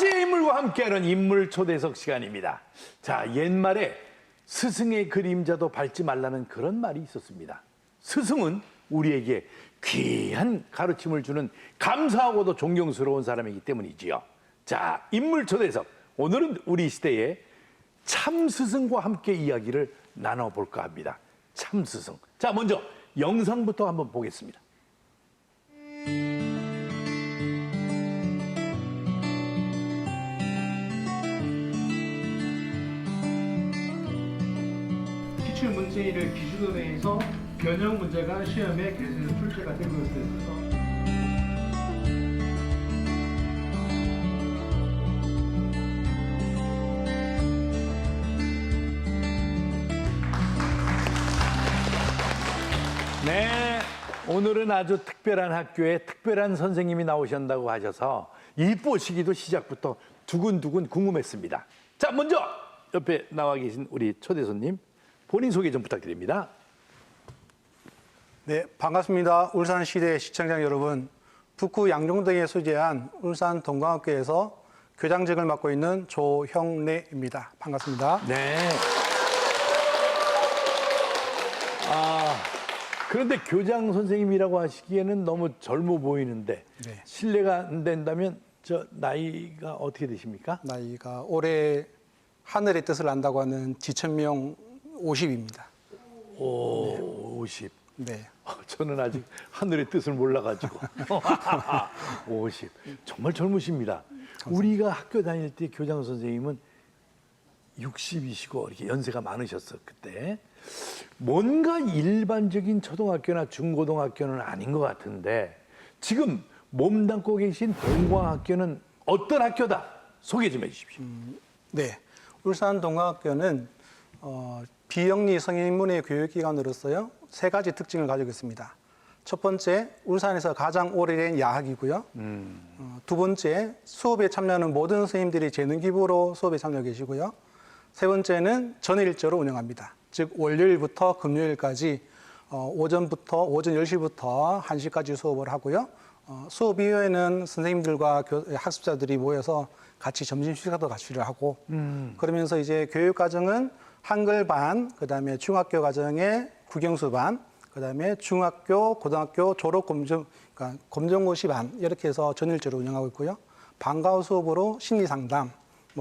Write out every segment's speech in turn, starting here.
사제의 인물과 함께하는 인물 초대석 시간입니다. 자, 옛말에 스승의 그림자도 밟지 말라는 그런 말이 있었습니다. 스승은 우리에게 귀한 가르침을 주는 감사하고도 존경스러운 사람이기 때문이지요. 자, 인물 초대석. 오늘은 우리 시대의 참 스승과 함께 이야기를 나눠볼까 합니다. 참 스승. 자, 먼저 영상부터 한번 보겠습니다. 기출 문제를 기준으로 해서 변형 문제가 시험에 계속해서 출제가 되고 있어요. 네, 오늘은 아주 특별한 학교에 특별한 선생님이 나오신다고 하셔서 입보시기도 시작부터 두근두근 궁금했습니다. 자, 먼저 옆에 나와 계신 우리 초대 손님 본인 소개 좀 부탁드립니다. 네, 반갑습니다. 울산시대 시청자 여러분. 북구 양종동에 소재한 울산 동광학교에서 교장직을 맡고 있는 조형래입니다. 반갑습니다. 네. 그런데 교장 선생님이라고 하시기에는 너무 젊어 보이는데 네. 실례가 안 된다면 저 나이가 어떻게 되십니까? 나이가 올해 하늘의 뜻을 안다고 하는 지천명 50입니다. 오, 50. 네. 저는 아직 하늘의 뜻을 몰라가지고 50. 정말 젊으십니다. 우리가 학교 다닐 때 교장 선생님은 60이시고 이렇게 연세가 많으셨어 그때. 뭔가 일반적인 초등학교나 중고등학교는 아닌 것 같은데 지금 몸담고 계신 동광학교는 어떤 학교다? 소개 좀 해주십시오. 네. 울산 동광학교는 비영리 성인문예 교육기관으로서요. 세 가지 특징을 가지고 있습니다. 첫 번째, 울산에서 가장 오래된 야학이고요. 두 번째, 수업에 참여하는 모든 선생님들이 재능 기부로 수업에 참여해 계시고요. 세 번째는 전일제로 운영합니다. 즉 월요일부터 금요일까지 오전 10시부터 1시까지 수업을 하고요. 수업 이후에는 선생님들과 학습자들이 모여서 같이 점심시간도 같이 하고 그러면서 이제 교육과정은 한글 반, 그다음에 중학교 과정에 국영수 반, 그다음에 중학교, 고등학교 졸업 그러니까 검정고시 반 이렇게 해서 전일제로 운영하고 있고요. 방과 후 수업으로 심리 상담,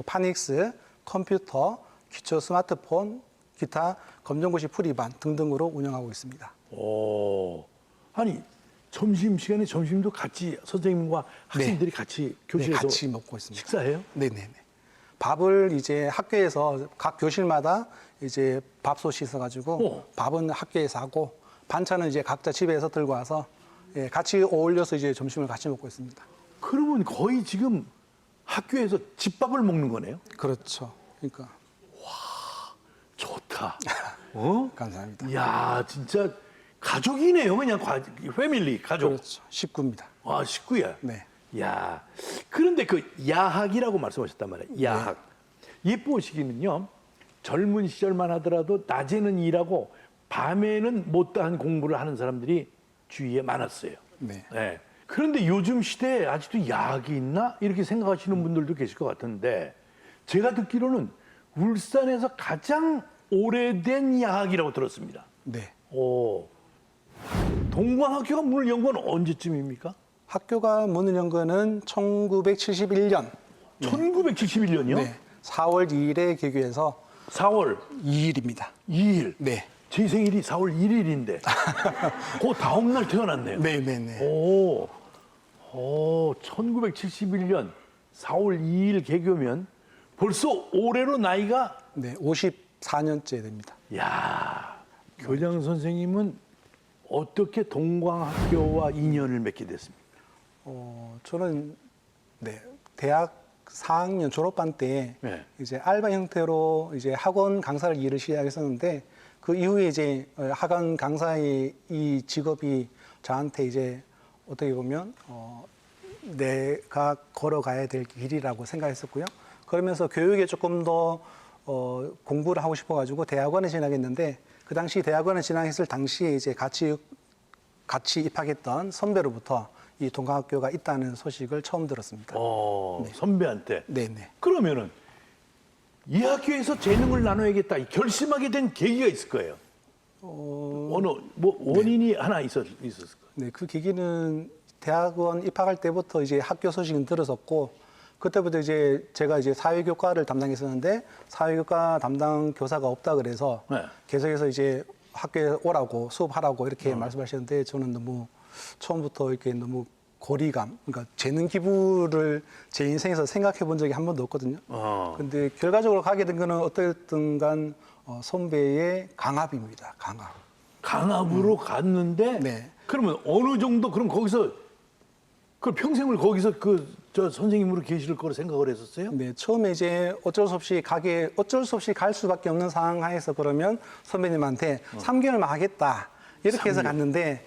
파닉스, 컴퓨터, 기초 스마트폰, 기타 검정고시 풀이반 등등으로 운영하고 있습니다. 오, 아니 점심시간에 점심도 같이 선생님과 학생들이 같이 교실에서 같이 먹고 있습니다. 식사해요? 네네네. 밥을 이제 학교에서 각 교실마다 이제 밥솥이 있어가지고 밥은 학교에서 하고 반찬은 이제 각자 집에서 들고 와서 같이 어울려서 이제 점심을 같이 먹고 있습니다. 그러면 거의 지금 학교에서 집밥을 먹는 거네요? 그렇죠. 그러니까 좋다. 감사합니다. 이야, 진짜 가족이네요. 그냥 패밀리, 가족. 그렇죠. 식구입니다. 아, 식구야. 네. 야, 그런데 그 야학이라고 말씀하셨단 말이에요. 야학. 예보시기는요, 젊은 시절만 하더라도 낮에는 일하고 밤에는 못다한 공부를 하는 사람들이 주위에 많았어요. 네. 네. 그런데 요즘 시대에 아직도 야학이 있나? 이렇게 생각하시는 분들도 계실 것 같은데 제가 듣기로는 울산에서 가장 오래된 야학이라고 들었습니다. 네. 오, 동광학교가 문을 연 건 언제쯤입니까? 학교가 문을 연 거는 1971년. 1971년이요? 네. 4월 2일에 개교해서 4월 2일입니다. 2일. 네. 제 생일이 4월 1일인데 그 다음 날 태어났네요. 네네네. 오, 1971년 4월 2일 개교면 벌써 올해로 나이가 네, 54년째 됩니다. 야, 교장 선생님은 어떻게 동광학교와 인연을 맺게 됐습니까? 저는 네, 대학 4학년 졸업반 때 네. 이제 알바 형태로 이제 학원 강사를 일을 시작했었는데 그 이후에 이제 학원 강사의 이 직업이 저한테 이제 어떻게 보면 내가 걸어가야 될 길이라고 생각했었고요. 그러면서 교육에 조금 더 공부를 하고 싶어가지고 대학원에 진학했는데 그 당시 대학원에 진학했을 당시에 이제 같이 입학했던 선배로부터 이 동강학교가 있다는 소식을 처음 들었습니다. 선배한테. 네네. 그러면은 이 학교에서 재능을 나눠야겠다 결심하게 된 계기가 있을 거예요. 어느 원인이 하나 있었을 거예요. 네, 그 계기는 대학원 입학할 때부터 이제 학교 소식은 들었었고, 그때부터 이제 제가 이제 사회교과를 담당했었는데 사회교과 담당 교사가 없다 그래서 네. 계속해서 이제 학교에 오라고 수업하라고 이렇게 말씀하셨는데, 저는 너무 처음부터 이렇게 너무 고리감, 그러니까 재능 기부를 제 인생에서 생각해 본 적이 한 번도 없거든요. 근데 결과적으로 가게 된 거는 어떻든 간 선배의 강압입니다. 강압. 강압으로 갔는데 네. 그러면 어느 정도 그럼 거기서 그 평생을 거기서 저 선생님으로 계실 거로 생각을 했었어요? 네, 처음에 이제 어쩔 수 없이 갈 수밖에 없는 상황 하에서 그러면 선배님한테 3개월만 하겠다. 이렇게 해서 갔는데,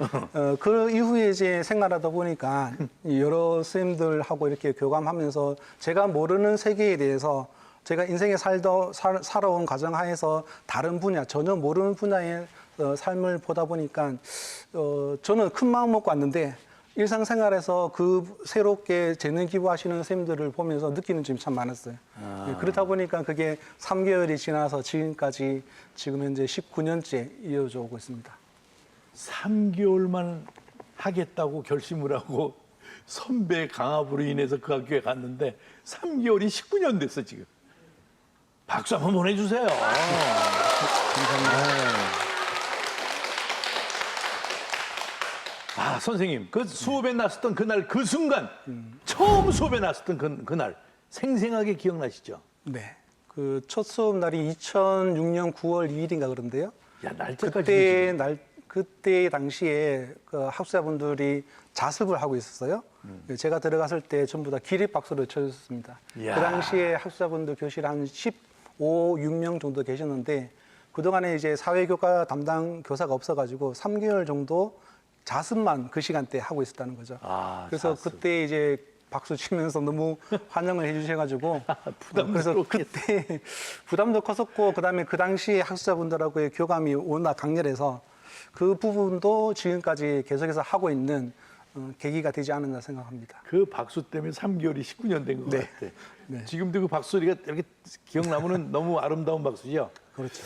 그 이후에 이제 생활하다 보니까 여러 선생님들하고 이렇게 교감하면서 제가 모르는 세계에 대해서 제가 인생에 살아온 과정 하에서 다른 분야, 전혀 모르는 분야의 삶을 보다 보니까, 저는 큰 마음 먹고 왔는데, 일상생활에서 그 새롭게 재능 기부하시는 선생님들을 보면서 느끼는 점이 참 많았어요. 네, 그렇다 보니까 그게 3개월이 지나서 지금까지 지금 현재 19년째 이어져 오고 있습니다. 3개월만 하겠다고 결심을 하고 선배 강압으로 인해서 그 학교에 갔는데 3개월이 19년 됐어 지금. 박수 한번 보내주세요. 아 선생님 그 수업에 나섰던 그날 그 순간 처음 수업에 나섰던 그날 생생하게 기억나시죠? 네. 그 첫 수업 날이 2006년 9월 2일인가 그런데요. 야 날짜까지 그때 당시에 그 학생분들이 자습을 하고 있었어요. 제가 들어갔을 때 전부 다 기립박수를 쳐줬습니다. 이야. 그 당시에 학생분들 교실 한 15, 6명 정도 계셨는데, 그동안에 이제 사회교과 담당 교사가 없어가지고 3개월 정도 자습만 그 시간대 하고 있었다는 거죠. 그래서 자습. 그때 이제 박수 치면서 너무 환영을 해주셔가지고 그래서 그때 부담도 컸었고, 그다음에 그 당시에 학습자분들하고의 교감이 워낙 강렬해서 그 부분도 지금까지 계속해서 하고 있는 계기가 되지 않았나 생각합니다. 그 박수 때문에 3개월이 19년 된 것 네. 같아. 네. 지금도 그 박수 소리가 이렇게 기억나면은 너무 아름다운 박수죠. 그렇죠.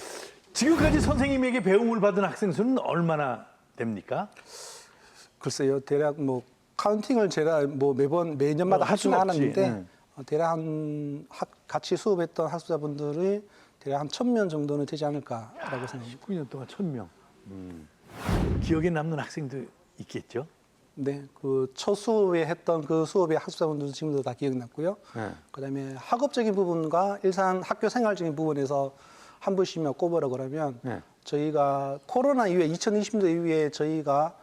지금까지 선생님에게 배움을 받은 학생 수는 얼마나 됩니까? 글쎄요, 대략 뭐 카운팅을 제가 뭐 매년마다 할 하지는 수는 없지. 않았는데, 대략 같이 수업했던 학습자분들이 대략 한 1,000명 정도는 되지 않을까라고 생각합니다. 19년 동안 1,000명. 기억에 남는 학생도 있겠죠? 네, 그 첫 수업에 했던 그 수업의 학습자분들도 지금도 다 기억났고요. 네. 그다음에 학업적인 부분과 일상 학교 생활적인 부분에서 한 분씩만 꼽으라 그러면, 네. 저희가 코로나 이후에 2020년도 이후에 저희가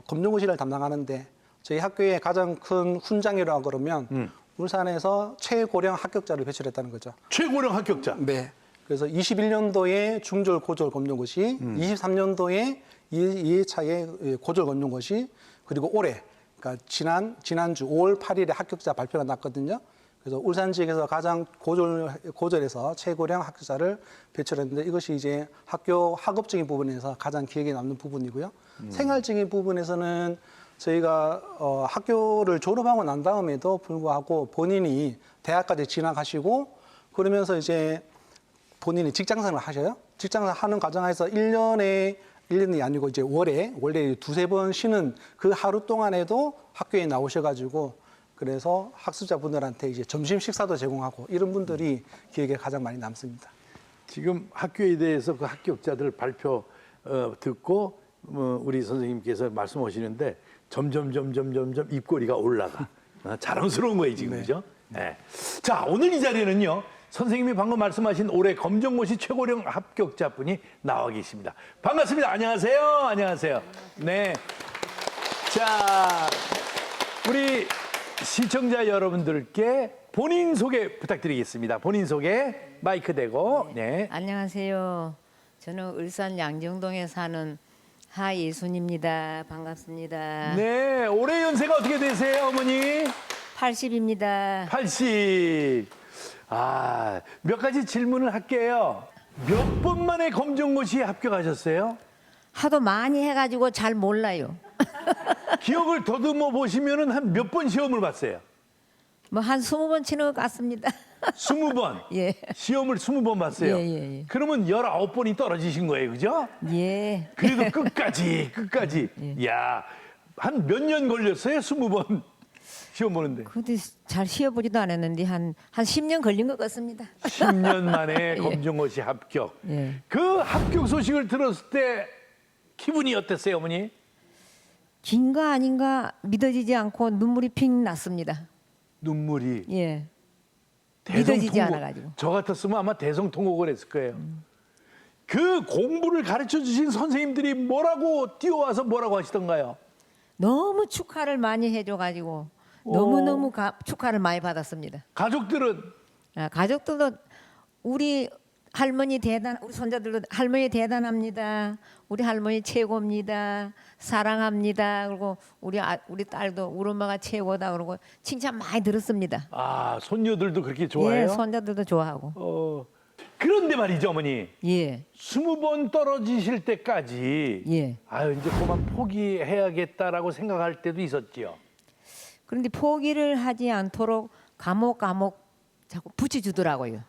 검정고시를 담당하는데, 저희 학교의 가장 큰 훈장이라고 그러면 울산에서 최고령 합격자를 배출했다는 거죠. 최고령 합격자. 네. 그래서 21년도에 중졸 고졸 검정고시, 23년도에 2회차의 고졸 검정고시, 그리고 올해, 그러니까 지난주 5월 8일에 합격자 발표가 났거든요. 그래서 울산 지역에서 가장 고졸에서 최고령 합격자를 배출했는데, 이것이 이제 학교 학업적인 부분에서 가장 기억에 남는 부분이고요. 생활적인 부분에서는 저희가 학교를 졸업하고 난 다음에도 불구하고 본인이 대학까지 진학하시고, 그러면서 이제 본인이 직장생활을 하셔요. 직장생활 하는 과정에서 1년이 아니고 이제 월에 두세 번 쉬는 그 하루 동안에도 학교에 나오셔가지고, 그래서 학습자분들한테 이제 점심 식사도 제공하고, 이런 분들이 기억에 가장 많이 남습니다. 지금 학교에 대해서 그 합격자들 발표 듣고 우리 선생님께서 말씀하시는데 점점 입꼬리가 올라가. 자랑스러운 거예요 지금. 네. 그죠? 네. 자, 오늘 이 자리에는요, 선생님이 방금 말씀하신 올해 검정고시 최고령 합격자분이 나와 계십니다. 반갑습니다. 안녕하세요. 안녕하세요. 네. 자, 우리 시청자 여러분들께 본인 소개 부탁드리겠습니다. 본인 소개 마이크 대고. 네. 안녕하세요. 저는 울산 양정동에 사는 하예순입니다. 반갑습니다. 네. 올해 연세가 어떻게 되세요, 어머니? 80입니다. 80. 아, 몇 가지 질문을 할게요. 몇 번 만에 검정고시에 합격하셨어요? 하도 많이 해가지고 잘 몰라요. 기억을 더듬어 보시면은 한 몇 번 시험을 봤어요? 뭐 한 20번 치는 것 같습니다. 20번. 예. 시험을 20번 봤어요. 예, 예, 예. 그러면 19번이 떨어지신 거예요. 그죠? 예. 그래도 끝까지. 야, 한 몇 년 걸렸어요? 20번 시험 보는데. 근데 잘 시어보지도 않았는데 한 10년 걸린 것 같습니다. 10년 만에 검정고시 합격. 예. 그 합격 소식을 들었을 때 기분이 어땠어요, 어머니? 긴가 아닌가 믿어지지 않고 눈물이 핑 났습니다. 눈물이. 예. 믿어지지 대성통곡. 않아가지고. 저 같았으면 아마 대성통곡을 했을 거예요. 그 공부를 가르쳐 주신 선생님들이 뭐라고 뛰어와서 뭐라고 하시던가요? 너무 축하를 많이 해줘가지고 너무너무 축하를 많이 받았습니다. 가족들은 가족들도 우리 할머니 우리 손자들도 할머니 대단합니다. 우리 할머니 최고입니다. 사랑합니다. 그리고 우리 딸도 우리 엄마가 최고다. 그러고 칭찬 많이 들었습니다. 아, 손녀들도 그렇게 좋아해요? 예, 손자들도 좋아하고. 그런데 말이죠, 어머니. 예, 20번 떨어지실 때까지 예. 아유, 이제 그만 포기해야겠다라고 생각할 때도 있었지요. 그런데 포기를 하지 않도록 과목 자꾸 붙여주더라고요.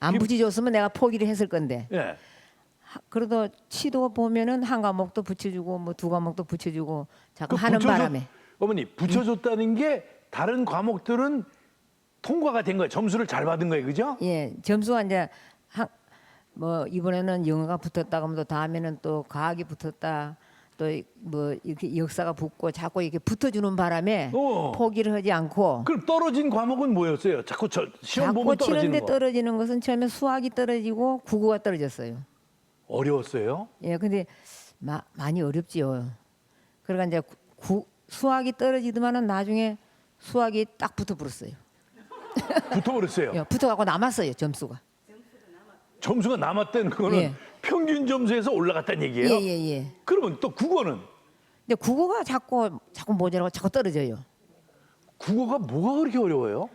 안 붙여줬으면 내가 포기를 했을 건데. 예. 그래도 치도 보면은 한 과목도 붙여주고 뭐 두 과목도 붙여주고 자꾸 하는 바람에. 어머니, 붙여줬다는 게 다른 과목들은 통과가 된 거예요. 점수를 잘 받은 거예요. 그죠? 예, 점수가 이제 뭐 이번에는 영어가 붙었다 그러면 또 다음에는 또 과학이 붙었다. 또 뭐 이렇게 역사가 붙고 자꾸 이렇게 붙어주는 바람에 포기를 하지 않고 그럼 떨어진 과목은 뭐였어요? 자꾸 시험 자꾸 보면 떨어지는 치는데 거. 떨어지는 것은 처음에 수학이 떨어지고 국어가 떨어졌어요. 어려웠어요? 예, 근데 많이 어렵지요. 그러니까 이제 수학이 떨어지더만은 나중에 수학이 딱 붙어버렸어요. 붙어버렸어요. 예, 붙어갖고 남았어요 점수가. 점수가 남았다는 거는 예. 평균 점수에서 올라갔다는 얘기예요? 예. 그러면 또 국어는? 근데 국어가 자꾸 모자라고 자꾸 떨어져요. 국어가 뭐가 그렇게 어려워요?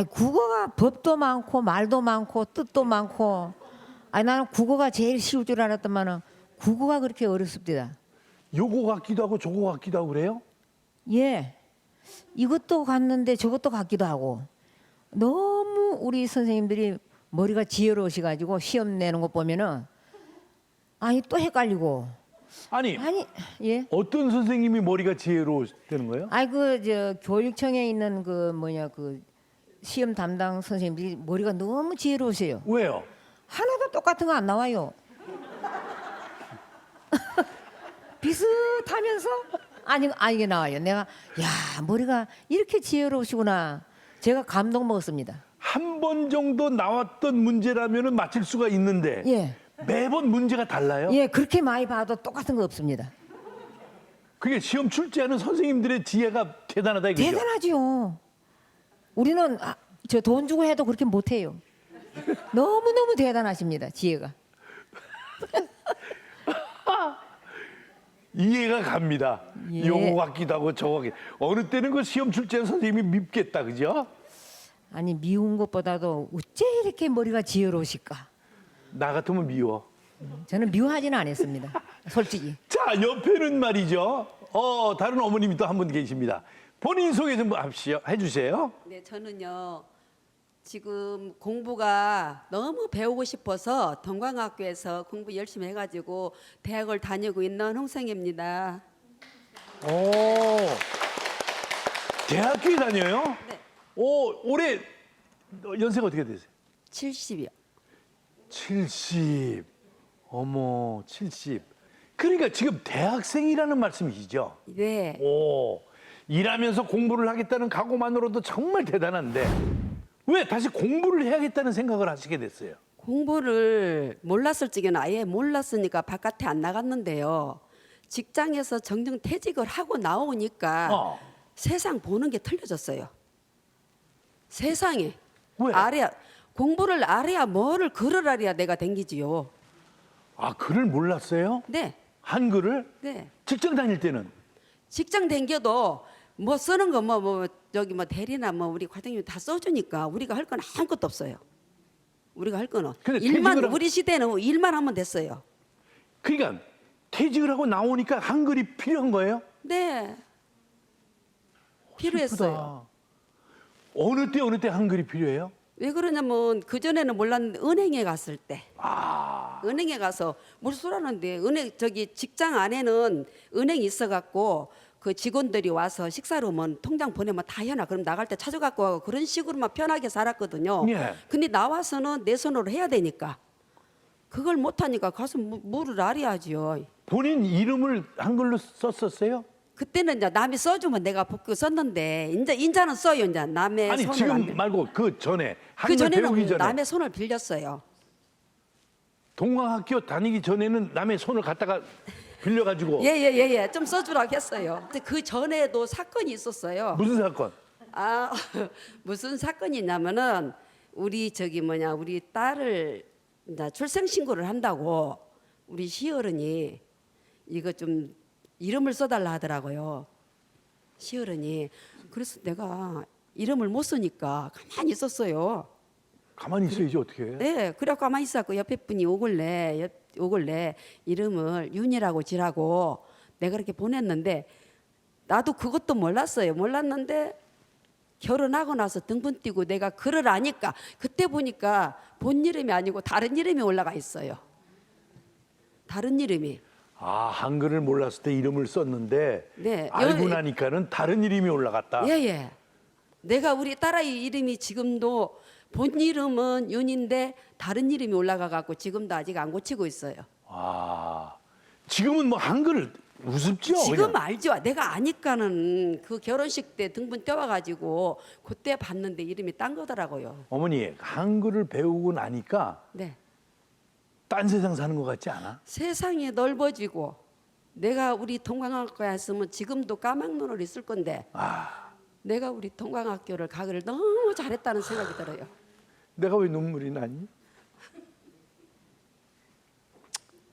국어가 법도 많고 말도 많고 뜻도 많고. 나는 국어가 제일 쉬울 줄 알았더만은 국어가 그렇게 어렵습니다. 요거 같기도 하고 저거 같기도 하고 그래요? 예, 이것도 같는데 저것도 같기도 하고. 너무 우리 선생님들이 머리가 지혜로우셔가지고 시험 내는 거 보면은 또 헷갈리고. 아니 예. 어떤 선생님이 머리가 지혜로우시다는 거예요? 교육청에 있는 그 시험 담당 선생님들이 머리가 너무 지혜로우세요. 왜요? 하나도 똑같은 거 안 나와요. 비슷하면서 아니게 나와요. 내가 머리가 이렇게 지혜로우시구나. 제가 감동 먹었습니다. 한 번 정도 나왔던 문제라면은 맞힐 수가 있는데 예. 매번 문제가 달라요? 예, 그렇게 많이 봐도 똑같은 거 없습니다. 그게 시험 출제하는 선생님들의 지혜가 대단하다 이거죠? 대단하지요. 우리는 저 돈 주고 해도 그렇게 못해요. 너무너무 대단하십니다. 지혜가. 이해가 갑니다. 예. 요거 같기도 하고 저거 같기도 하고. 어느 때는 그 시험 출제하는 선생님이 밉겠다. 그죠? 미운 것보다도 어째 이렇게 머리가 지혜로우실까? 나 같으면 미워. 저는 미워하지는 않았습니다. 솔직히. 자, 옆에는 말이죠. 다른 어머님이 또 한 분 계십니다. 본인 소개 좀 해주세요. 네, 저는요. 지금 공부가 너무 배우고 싶어서 동광학교에서 공부 열심히 해가지고 대학을 다니고 있는 홍성입니다. 대학교에 다녀요? 네. 올해 연세가 어떻게 되세요? 70이요. 70. 어머, 70. 그러니까 지금 대학생이라는 말씀이시죠? 네. 일하면서 공부를 하겠다는 각오만으로도 정말 대단한데 왜 다시 공부를 해야겠다는 생각을 하시게 됐어요? 공부를 몰랐을 적에는 아예 몰랐으니까 바깥에 안 나갔는데요. 직장에서 정정 퇴직을 하고 나오니까 세상 보는 게 틀려졌어요. 세상에. 왜? 공부를 알아야 뭐를 글을 알아야 내가 댕기지요. 글을 몰랐어요? 네. 한글을? 네. 직장 다닐 때는? 직장 댕겨도 뭐 쓰는 거 저기 대리나 우리 과장님이 다 써주니까 우리가 할 건 아무것도 없어요. 우리가 할 거는 근데 우리 시대는 일만 하면 됐어요. 그러니까 퇴직을 하고 나오니까 한글이 필요한 거예요? 네. 필요했어요. 슬프다. 어느 때 한글이 필요해요? 왜 그러냐면 그전에는 몰랐는데 은행에 갔을 때 아, 은행에 가서 뭘 쏘라는데 은행 저기 직장 안에는 은행이 있어갖고 그 직원들이 와서 식사를 오면 통장 보내면 다 해놔. 그럼 나갈 때 찾아갖고 하고 그런 식으로만 편하게 살았거든요. 예. 근데 나와서는 내 손으로 해야 되니까 그걸 못하니까 가서 뭐를 알아야지요. 본인 이름을 한글로 썼었어요? 그때는 이제 남이 써주면 내가 그 썼는데 인자는 써요. 이제 남의 아니 손을 지금 안 빌- 말고 그 전에 그 한글 배우기 전에는 전에 남의 손을 빌렸어요. 동광학교 다니기 전에는 남의 손을 갖다가 빌려가지고 예예예예 좀 써주라고 했어요. 근데 그 전에도 사건이 있었어요. 무슨 사건? 아 무슨 사건이 있냐면은 우리 저기 뭐냐 우리 딸을 이제 출생 신고를 한다고 우리 시어른이 이거 좀 이름을 써달라 하더라고요. 시어른이 그래서 내가 이름을 못 쓰니까 가만히 있었어요. 가만히 있어야지 어떻게 해? 네, 그래갖고 가만히 있었고 옆에 분이 오길래 이름을 윤이라고 지라고 내가 그렇게 보냈는데 나도 그것도 몰랐어요. 몰랐는데 결혼하고 나서 등본 띄고 내가 글을 아니까 그때 보니까 본 이름이 아니고 다른 이름이 올라가 있어요. 다른 이름이. 아 한글을 몰랐을 때 이름을 썼는데 네, 알고 여- 나니까는 다른 이름이 올라갔다. 예예. 내가 우리 딸아이 이름이 지금도 본 이름은 윤인데 다른 이름이 올라가 갖고 지금도 아직 안 고치고 있어요. 아 지금은 뭐 한글 우습죠? 지금 그냥. 알죠. 내가 아니까는 그 결혼식 때 등본 떼와가지고 그때 봤는데 이름이 딴 거더라고요. 어머니 한글을 배우고 나니까 네. 딴 세상 사는 것 같지 않아? 세상이 넓어지고 내가 우리 동광학교에 했으면 지금도 까막눈을 있을 건데 내가 우리 동광학교를 가기를 너무 잘했다는 생각이 들어요. 내가 왜 눈물이 나니?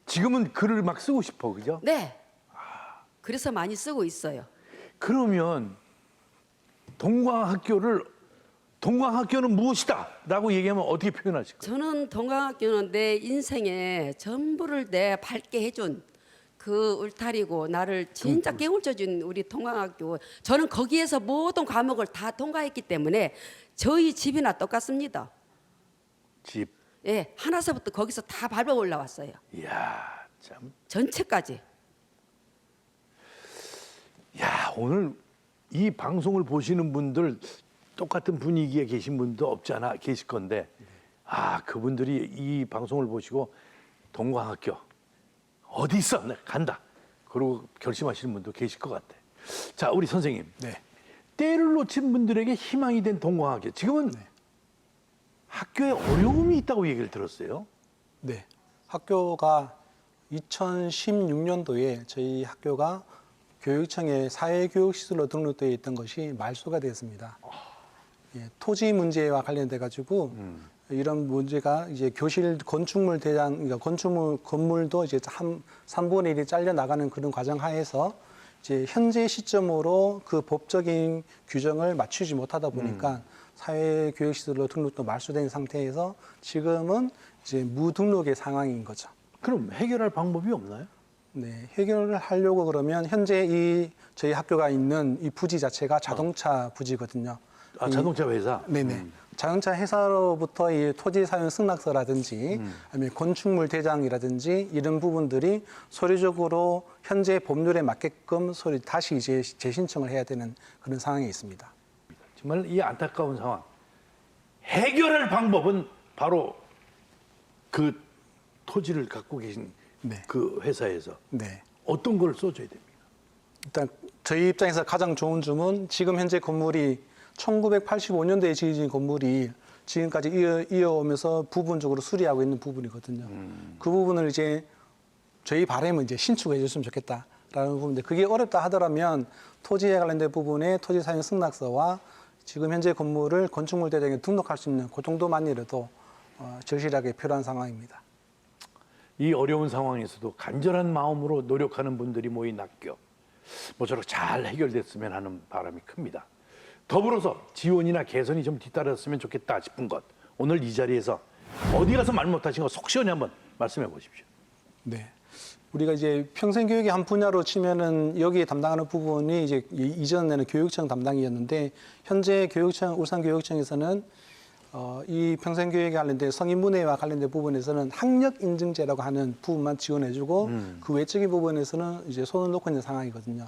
지금은 글을 막 쓰고 싶어, 그죠? 네. 그래서 많이 쓰고 있어요. 그러면 동광학교는 무엇이다? 라고 얘기하면 어떻게 표현하실 거예요? 저는 동광학교는 내 인생에 전부를 내 밝게 해준 그 울타리고 나를 진짜 깨우쳐준 우리 동광학교. 저는 거기에서 모든 과목을 다 통과했기 때문에 저희 집이나 똑같습니다. 집. 예, 하나서부터 거기서 다 밟아 올라왔어요. 이야, 참. 전체까지. 야, 오늘 이 방송을 보시는 분들 똑같은 분위기에 계신 분도 없지 않아 계실 건데 그분들이 이 방송을 보시고 동광학교 어디 있어? 네, 간다. 그러고 결심하시는 분도 계실 것 같아. 자, 우리 선생님. 네. 때를 놓친 분들에게 희망이 된 동광학교. 지금은 학교에 어려움이 있다고 얘기를 들었어요. 네. 학교가 2016년도에 저희 학교가 교육청에 사회교육시설로 등록되어 있던 것이 말소가 되었습니다. 예, 토지 문제와 관련돼 가지고 이런 문제가 이제 교실 건축물 대장, 그러니까 건축물 건물도 이제 3분의 1이 잘려 나가는 그런 과정 하에서 이제 현재 시점으로 그 법적인 규정을 맞추지 못하다 보니까 사회교육시설로 등록도 말소된 상태에서 지금은 이제 무등록의 상황인 거죠. 그럼 해결할 방법이 없나요? 네, 해결을 하려고 그러면 현재 저희 학교가 있는 이 부지 자체가 자동차 부지거든요. 자동차 회사? 네네. 자동차 회사로부터 이 토지 사용 승낙서라든지 아니면 건축물 대장이라든지 이런 부분들이 서류적으로 현재 법률에 맞게끔 다시 이제 재신청을 해야 되는 그런 상황이 있습니다. 정말 이 안타까운 상황. 해결할 방법은 바로 그 토지를 갖고 계신 네. 그 회사에서 네. 어떤 걸 써줘야 됩니까? 일단 저희 입장에서 가장 좋은 점은 지금 현재 건물이 1985년도에 지어진 건물이 지금까지 이어오면서 부분적으로 수리하고 있는 부분이거든요. 그 부분을 이제 저희 바람은 이제 신축해 줬으면 좋겠다라는 부분인데 그게 어렵다 하더라면 토지에 관련된 부분에 토지 사용 승낙서와 지금 현재 건물을 건축물 대장에 등록할 수 있는 그 정도만이라도 절실하게 필요한 상황입니다. 이 어려운 상황에서도 간절한 마음으로 노력하는 분들이 모인 학교. 모쪼록 잘 해결됐으면 하는 바람이 큽니다. 더불어서 지원이나 개선이 좀 뒤따랐으면 좋겠다 싶은 것. 오늘 이 자리에서 어디 가서 말 못하신 거 속 시원히 한번 말씀해 보십시오. 네. 우리가 이제 평생교육의 한 분야로 치면은 여기에 담당하는 부분이 이제 이전에는 교육청 담당이었는데 현재 교육청 울산교육청에서는 이 평생교육에 관련된 성인문예와 관련된 부분에서는 학력인증제라고 하는 부분만 지원해주고 그 외적인 부분에서는 이제 손을 놓고 있는 상황이거든요.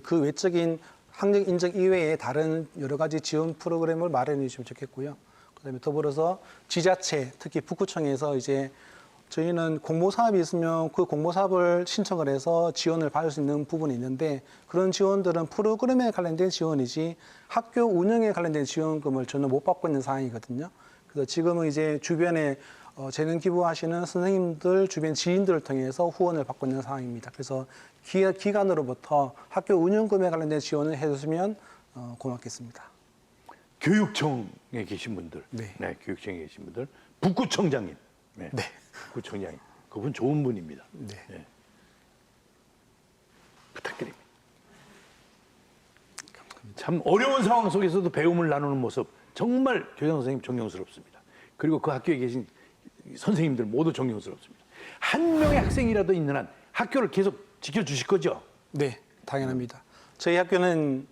그 외적인 학력인증 이외에 다른 여러 가지 지원 프로그램을 마련해 주시면 좋겠고요. 그다음에 더불어서 지자체, 특히 북구청에서 이제 저희는 공모사업이 있으면 그 공모사업을 신청을 해서 지원을 받을 수 있는 부분이 있는데 그런 지원들은 프로그램에 관련된 지원이지 학교 운영에 관련된 지원금을 저는 못 받고 있는 상황이거든요. 그래서 지금은 이제 주변에 재능 기부하시는 선생님들, 주변 지인들을 통해서 후원을 받고 있는 상황입니다. 그래서 기관으로부터 학교 운영금에 관련된 지원을 해주시면 고맙겠습니다. 교육청에 계신 분들, 네. 교육청에 계신 분들, 북구청장님, 네. 북구청장님, 그분 좋은 분입니다. 네. 부탁드립니다. 참 어려운 상황 속에서도 배움을 나누는 모습 정말 교장 선생님 존경스럽습니다. 그리고 그 학교에 계신 선생님들 모두 존경스럽습니다. 한 명의 학생이라도 있는 한 학교를 계속 지켜주실 거죠? 네, 당연합니다. 저희 학교는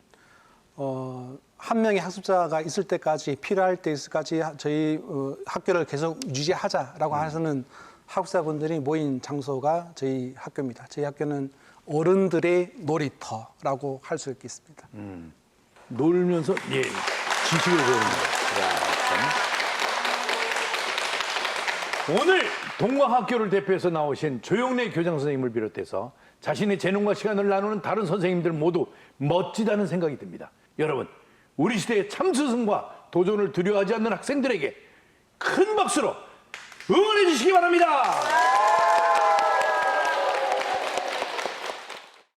한 명의 학습자가 있을 때까지 필요할 때까지 저희 학교를 계속 유지하자라고 하시는 학습자분들이 모인 장소가 저희 학교입니다. 저희 학교는 어른들의 놀이터라고 할 수 있겠습니다. 놀면서 지식을 배웁니다. 오늘 동광학교를 대표해서 나오신 조영래 교장 선생님을 비롯해서 자신의 재능과 시간을 나누는 다른 선생님들 모두 멋지다는 생각이 듭니다. 여러분, 우리 시대의 참스승과 도전을 두려워하지 않는 학생들에게 큰 박수로 응원해 주시기 바랍니다.